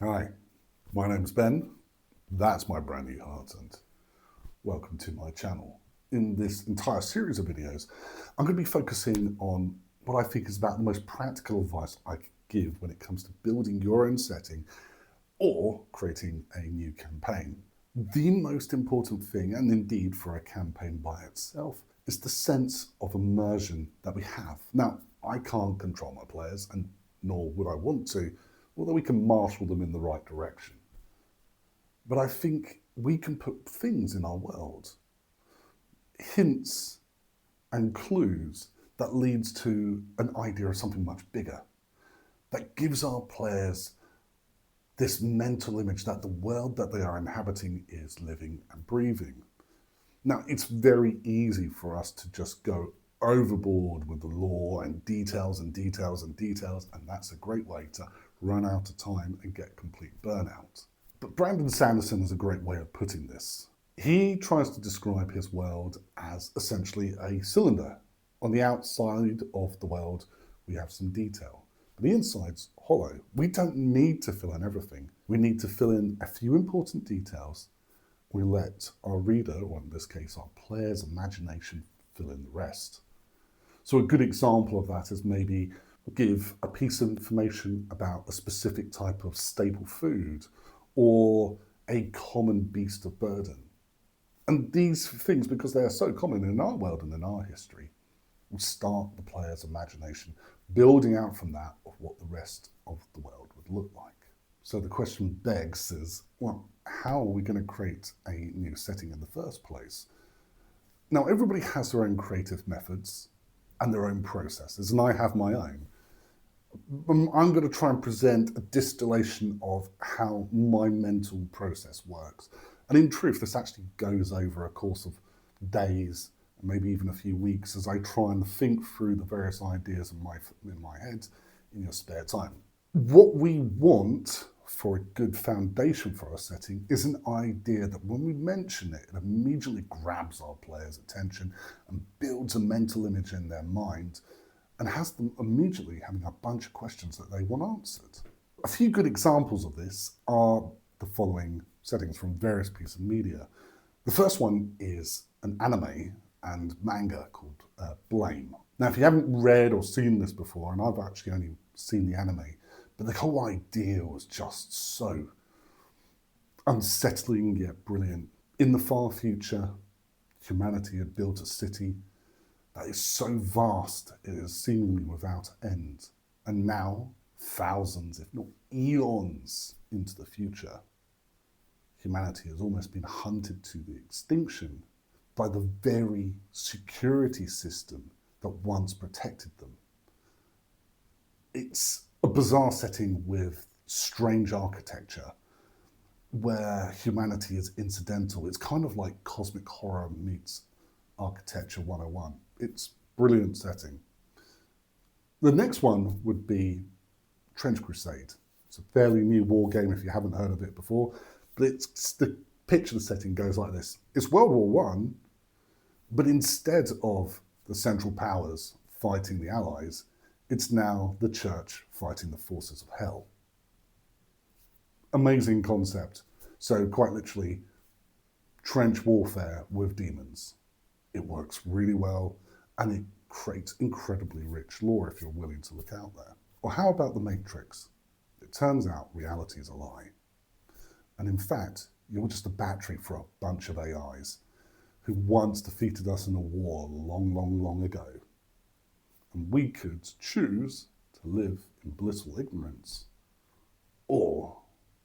Hi, my name's Ben. That's my brand new heart, and welcome to my channel. In this entire series of videos, I'm going to be focusing on what I think is about the most practical advice I could give when it comes to building your own setting or creating a new campaign. The most important thing, and indeed for a campaign by itself, is the sense of immersion that we have. Now, I can't control my players, and nor would I want to, although we can marshal them in the right direction. But I think we can put things in our world, hints and clues that leads to an idea of something much bigger, that gives our players this mental image that the world that they are inhabiting is living and breathing. Now, it's very easy for us to just go overboard with the lore and details and details and details, and that's a great way to run out of time and get complete burnout. But Brandon Sanderson has a great way of putting this. He tries to describe his world as essentially a cylinder. On the outside of the world, we have some detail, but the inside's hollow. We don't need to fill in everything. We need to fill in a few important details. We let our reader, or in this case our player's imagination, fill in the rest. So a good example of that is maybe give a piece of information about a specific type of staple food or a common beast of burden. And these things, because they are so common in our world and in our history, will start the player's imagination building out from that of what the rest of the world would look like. So the question begs is, well, how are we going to create a new setting in the first place? Now, everybody has their own creative methods and their own processes, and I have my own. I'm going to try and present a distillation of how my mental process works. And in truth, this actually goes over a course of days, maybe even a few weeks, as I try and think through the various ideas in my head in your spare time. What we want for a good foundation for our setting is an idea that when we mention it, it immediately grabs our players' attention and builds a mental image in their mind and has them immediately having a bunch of questions that they want answered. A few good examples of this are the following settings from various pieces of media. The first one is an anime and manga called Blame. Now, if you haven't read or seen this before, and I've actually only seen the anime, but the whole idea was just so unsettling yet brilliant. In the far future, humanity had built a city that is so vast it is seemingly without end. And now, thousands, if not eons into the future, humanity has almost been hunted to the extinction by the very security system that once protected them. It's a bizarre setting with strange architecture where humanity is incidental. It's kind of like cosmic horror meets architecture 101. It's a brilliant setting. The next one would be Trench Crusade. It's a fairly new war game if you haven't heard of it before, but it's the picture of the setting goes like this. It's World War One, but instead of the Central Powers fighting the Allies, it's now the Church fighting the forces of hell. Amazing concept. So quite literally, trench warfare with demons. It works really well, and it creates incredibly rich lore if you're willing to look out there. Or how about The Matrix? It turns out reality is a lie. And in fact, you're just a battery for a bunch of AIs who once defeated us in a war long, long, long ago. And we could choose to live in blissful ignorance, or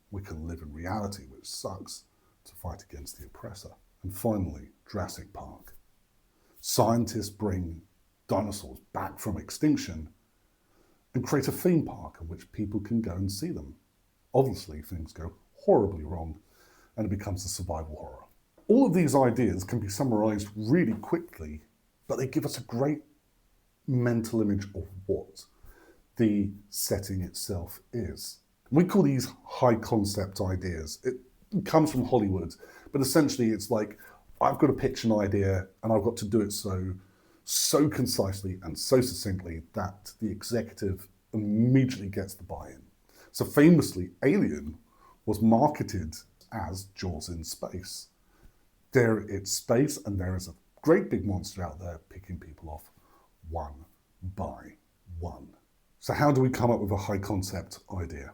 we can live in reality, which sucks, to fight against the oppressor. And finally, Jurassic Park. Scientists bring dinosaurs back from extinction and create a theme park in which people can go and see them. Obviously, things go horribly wrong and it becomes a survival horror. All of these ideas can be summarized really quickly, but they give us a great mental image of what the setting itself is. We call these high concept ideas. It comes from Hollywood, but essentially it's like, I've got to pitch an idea and I've got to do it so concisely and so succinctly that the executive immediately gets the buy-in. So famously, Alien was marketed as Jaws in space. There it's space, and there is a great big monster out there picking people off one by one. So how do we come up with a high concept idea?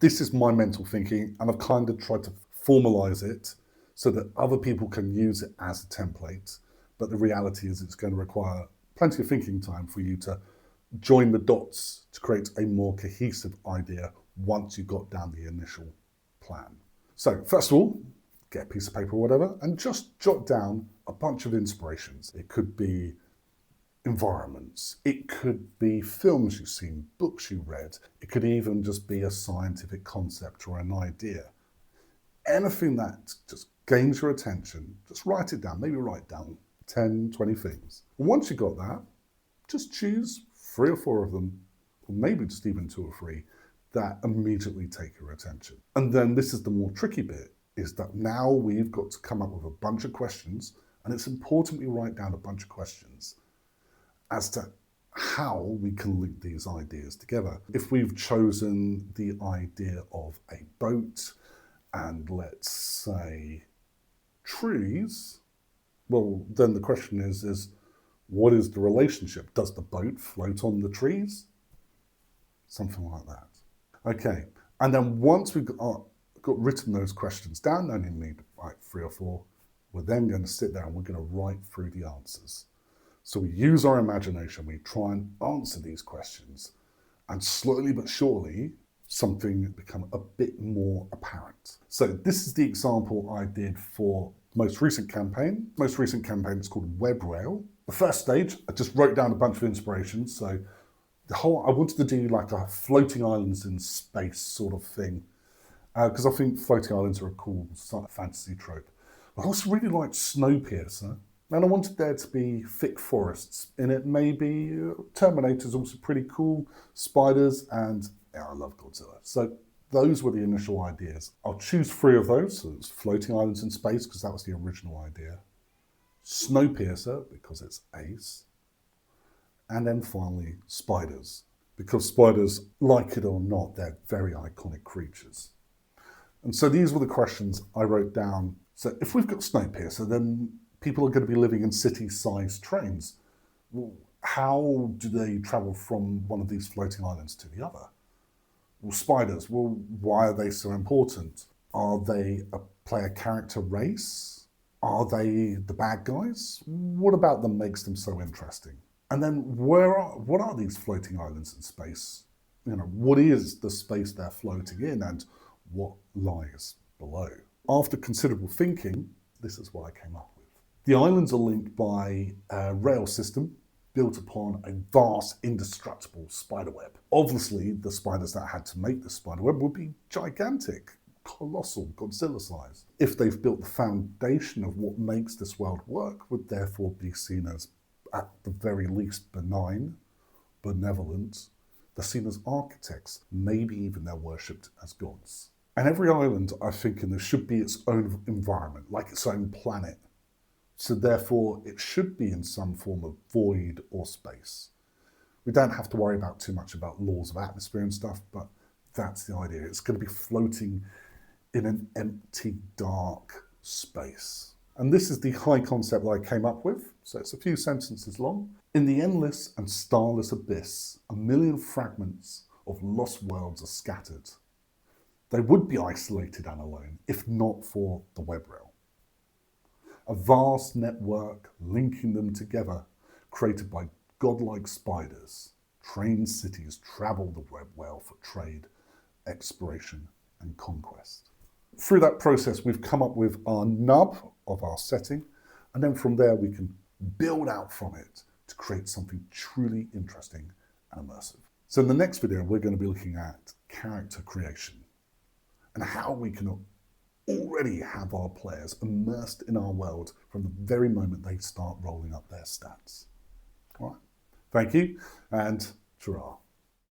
This is my mental thinking, and I've kind of tried to formalize it so that other people can use it as a template. But the reality is it's going to require plenty of thinking time for you to join the dots to create a more cohesive idea once you've got down the initial plan. So first of all, get a piece of paper or whatever and just jot down a bunch of inspirations. It could be environments, it could be films you've seen, books you read, it could even just be a scientific concept or an idea. Anything that just gains your attention, just write it down, maybe write down 10, 20 things. And once you've got that, just choose 3 or 4 of them, or maybe just even 2 or 3, that immediately take your attention. And then this is the more tricky bit, is that now we've got to come up with a bunch of questions, and it's important we write down a bunch of questions as to how we can link these ideas together. If we've chosen the idea of a boat and let's say trees, well, then the question is what is the relationship? Does the boat float on the trees? Something like that. Okay, and then once we've got written those questions down, only need like 3 or 4, we're then going to sit there and we're going to write through the answers. So we use our imagination, we try and answer these questions, and slowly but surely, something become a bit more apparent. So this is the example I did for most recent campaign. Most recent campaign is called Web Rail. The first stage, I just wrote down a bunch of inspirations. So I wanted to do like a floating islands in space sort of thing, because I think floating islands are a cool fantasy trope. I also really liked Snowpiercer, and I wanted there to be thick forests in it. Maybe Terminator's also pretty cool, spiders, and yeah, I love Godzilla. So those were the initial ideas. I'll choose 3 of those. So it's floating islands in space, because that was the original idea. Snowpiercer, because it's ace. And then finally, spiders, because spiders, like it or not, they're very iconic creatures. And so these were the questions I wrote down. So if we've got Snowpiercer, then people are going to be living in city-sized trains. Well, how do they travel from one of these floating islands to the other? Well, spiders, well, why are they so important? Are they a player character race? Are they the bad guys? What about them makes them so interesting? And then what are these floating islands in space? You know, what is the space they're floating in, and what lies below? After considerable thinking, this is what I came up with. The islands are linked by a rail system built upon a vast, indestructible spiderweb. Obviously, the spiders that had to make the spiderweb would be gigantic, colossal, Godzilla size. If they've built the foundation of what makes this world work, would therefore be seen as, at the very least, benign, benevolent. They're seen as architects, maybe even they're worshipped as gods. And every island, I think, in this should be its own environment, like its own planet. So therefore, it should be in some form of void or space. We don't have to worry about too much about laws of atmosphere and stuff, but that's the idea. It's going to be floating in an empty, dark space. And this is the high concept that I came up with. So it's a few sentences long. In the endless and starless abyss, 1,000,000 fragments of lost worlds are scattered. They would be isolated and alone if not for the web rail. A vast network linking them together, created by godlike spiders. Trained cities travel the web rail for trade, exploration, and conquest. Through that process, we've come up with our nub of our setting, and then from there we can build out from it to create something truly interesting and immersive. So in the next video, we're going to be looking at character creation and how we can already have our players immersed in our world from the very moment they start rolling up their stats. All right. Thank you, and ta-ra.